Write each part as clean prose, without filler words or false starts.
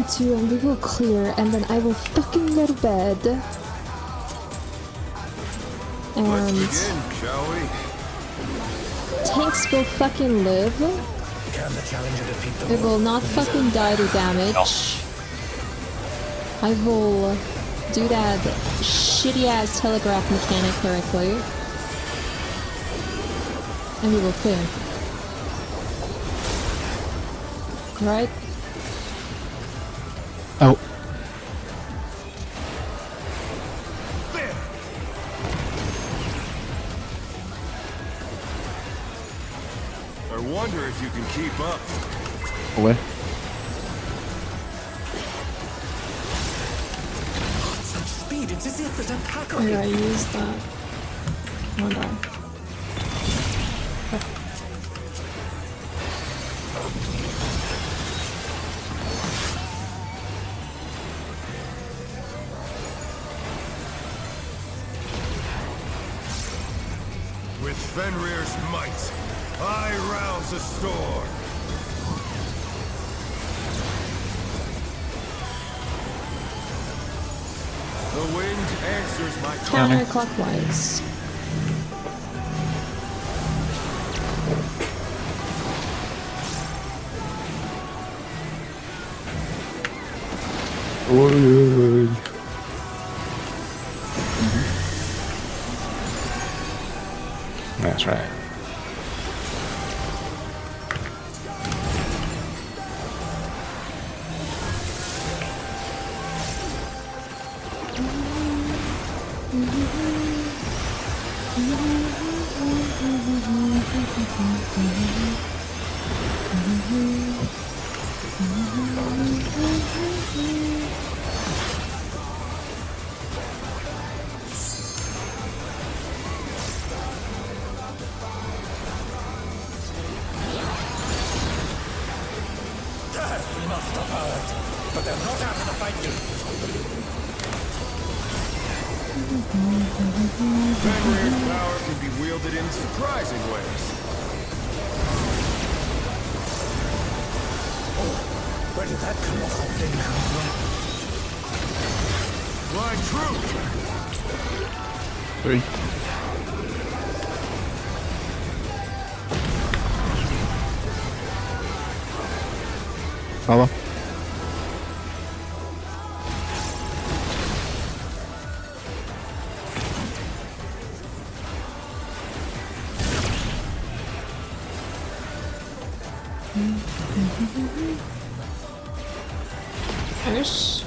2 and we will clear, and then I will fucking go to bed. And let's begin, shall we? tanks will fucking live. Can the challenger defeat the It will not fucking die to damage. I will do that shitty ass telegraph mechanic correctly. And we will clear. Right? Oh. There. I wonder if you can keep up. Away. such speed? It's as if there's a pack of Where do I use that? Hold on. With Fenrir's might, I rouse a storm. The wind answers my call. Counterclockwise. That's right. We must have heard, but they're not out of the fight yet. Fenrir's power can be wielded in surprising ways. Where did that colossal thing come from? Line true. 3. Follow. I wish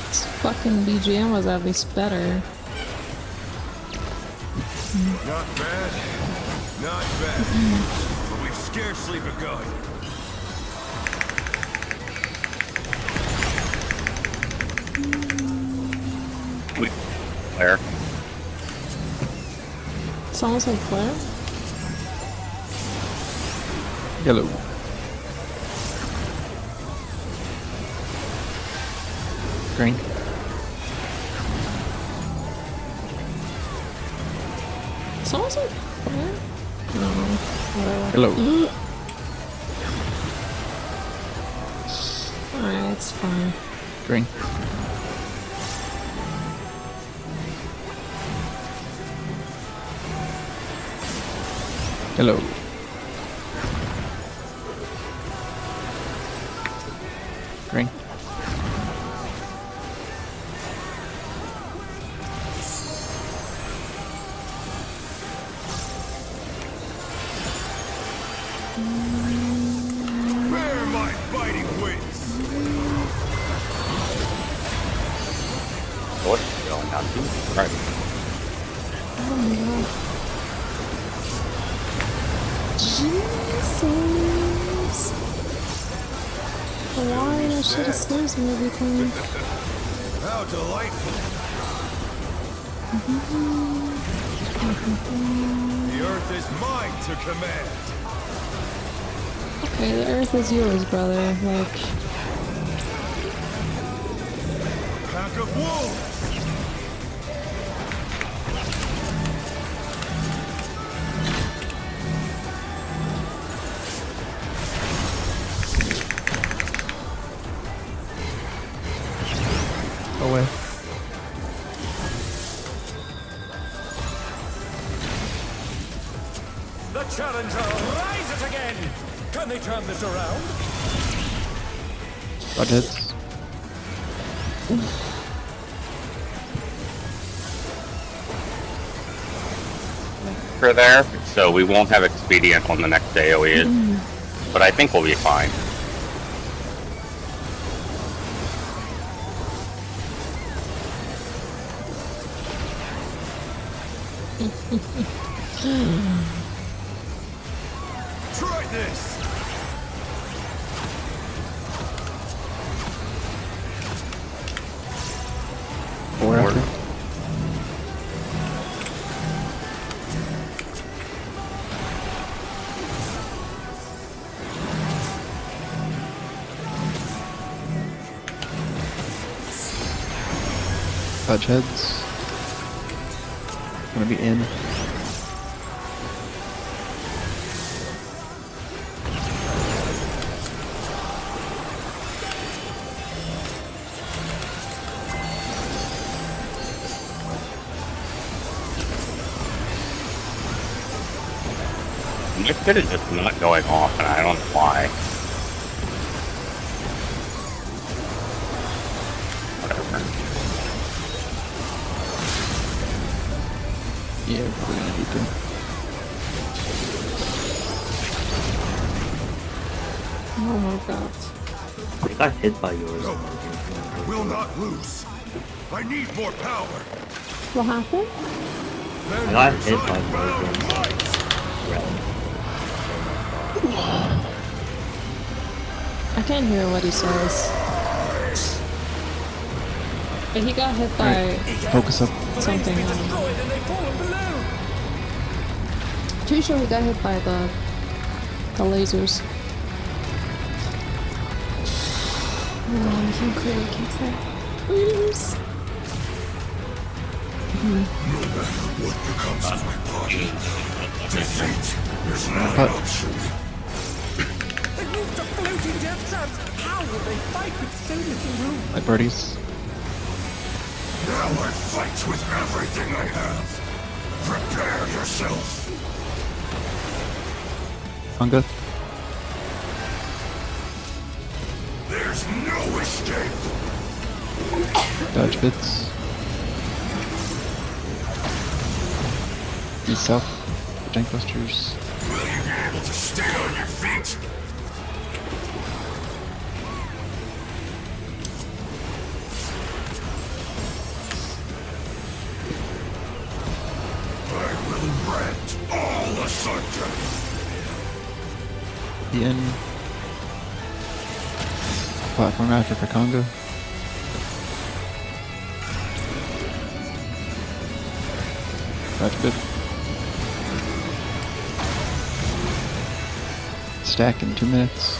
this fucking BGM was at least better. Not bad. Not bad. But we've scarcely begun. Where? Someone say Claire? Yellow. Green. Someone say Claire? No, whatever. Hello. Alright, it's fine. Green. Hello. Green. Bear my fighting wings. What? Going down to? Right. Jesus! Why that shit scares me every time? How delightful. The earth is mine to command. Okay, the earth is yours, brother. Like, Pack of wolves. Away. The challenger rises again! Can they turn this around? Dodge hits. For there, so we won't have expedient on the next AoE, but I think we'll be fine. Try this! Four after. Touch heads. Gonna be in. My kit is just not going off, and I don't know why. Whatever. Yeah, we're gonna beat them. Oh my god. I got hit by yours. No, we'll not lose. I need more power. What happened? I got hit by Morgan's red. I can't hear what he says. But he got hit by Focus up. something. I don't know. Pretty sure he got hit by the lasers. Oh, I can't clear, I can't clear. Please. No matter what becomes of my body, defeat is not But- an option. They moved to floating death traps! How will they fight with so little room? My birdies. Now I fight with everything I have. Prepare yourself. Hunger. There's no escape. Dodge bits. East south. Jank busters. Will you be able to stay on your feet? I will rent all asunder. The in. Platform after for Congo. Dodge bit. Stack in 2 minutes.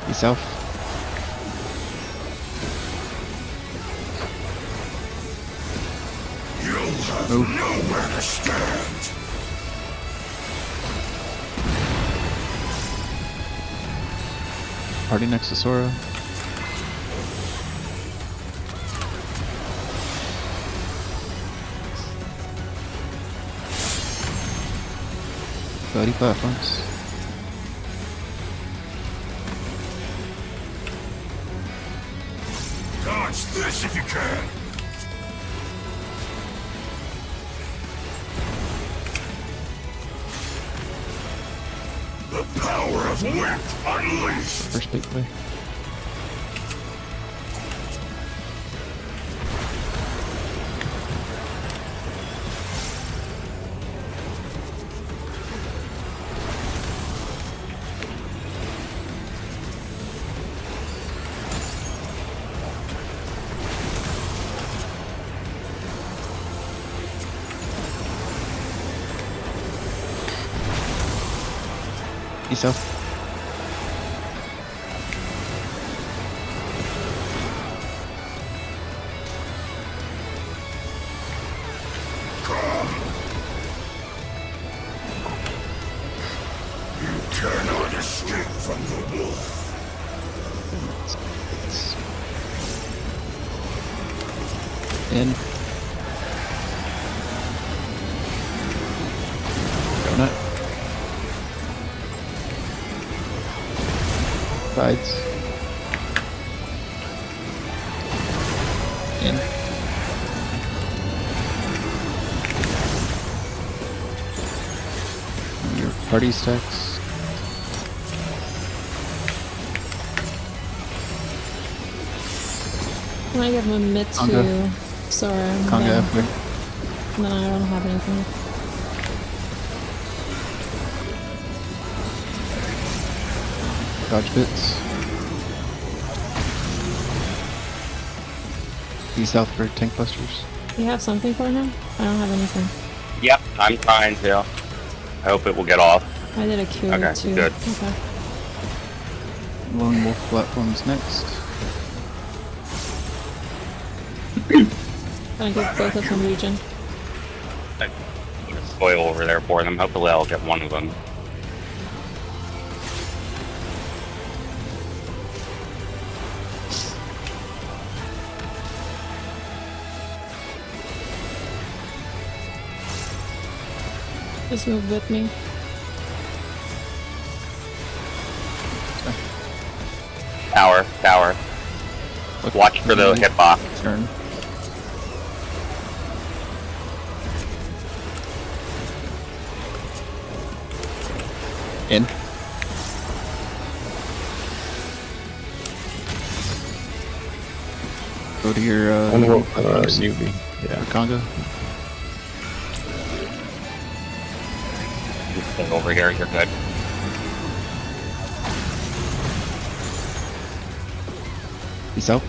East south. You'll have Move. nowhere to stand. Party next to Sora. Buddy platforms. Dodge this if you can. The power of wind unleashed. First big play. East south. In. Donut. Sides. In. Your party stacks. Can I give him a mid Conga. to Sora? Conga then- halfway. and then I don't have anything. Dodge bits. Be south for tank busters. You have something for him? I don't have anything. Yep, I'm trying to. I hope it will get off. I did a Q Okay, too. good. Okay. Lone wolf platforms next. Gonna give both of them region. Spoil over there for them. Hopefully I'll get one of them. Just move with me. Tower, tower. Watch for the hitbox. Turn. In. Go to your UV. Yeah. Conga. You stay over here, you're good. Peace out.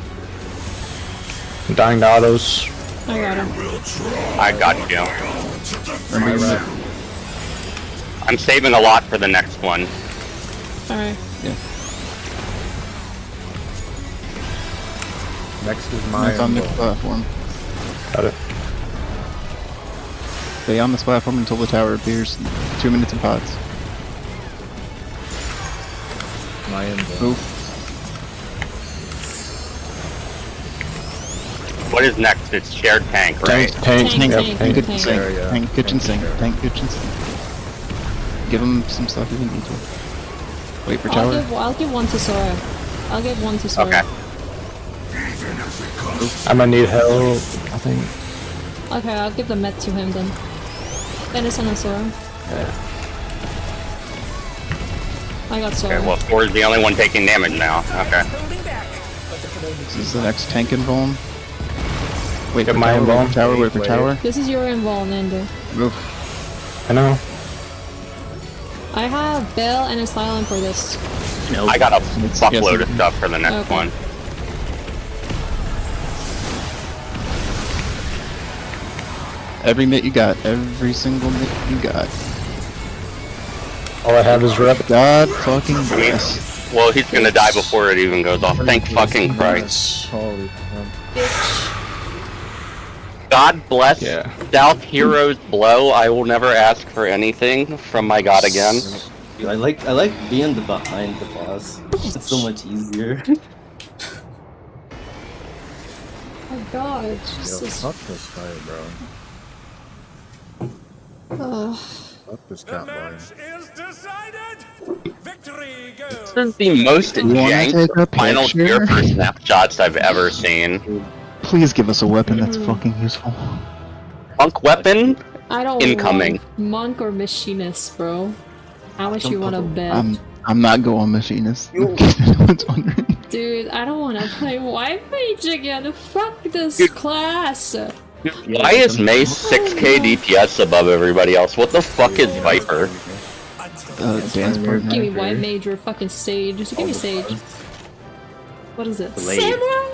I'm dying to autos. I got him. I got you. Remember your mid. I'm saving a lot for the next one. Alright. Yeah. Next is my Knife on the platform. Got it. Stay on this platform until the tower appears. 2 minutes in pods. my inbound. Move. What is next? It's shared tank, right? Tank. Tank, Yep, tank, tank. Kitchen tank. sink. There, yeah. Tank, kitchen Tank, sink. there. Tank, kitchen sink. Give him some stuff if you need to. Wait for I'll tower. give one to Sora. I'll give one to Sora. Okay. I'm gonna need help, I think. Okay, I'll give the med to him then. Edison and Sora. I got Sora. Okay, well, Thor's the only one taking damage now. Okay. Holding back. This is the next tank invuln. Wait Get for my tower, wait invuln. for tower, wait for Wait. tower. This is your involved, Ender. Move. I know. I have Bell and a silent for this. I got a fuckload yes. of stuff for the next Okay. one. Every mitt you got. Every single mitt you got. All I have is rep. God fucking bless. Well, he's gonna die before it even goes off. Thank fucking Christ. Holy God bless Yeah. South Heroes Blow. I will never ask for anything from my god again. Dude, I like being behind the boss. It's so much easier. Oh god, Yo, Jesus. fuck this fight, bro. Fuck this The cat boy. match is decided. Victory goes. This is the most wanna take a jank final picture? tier for snapshots I've ever seen. Please give us a weapon that's fucking useful. Monk weapon? I don't Incoming. want Monk or Machinist, bro. How much you wanna bet? I'm not going machinist. In case anyone's wondering. Dude, I don't wanna play White Mage again. Fuck this Dude. class. Why is Mace 6k DPS above everybody else? What the fuck is Viper? Dance partner. Give me White Mage or fucking Sage. Just give me Sage. What is it? Blade. Samurai?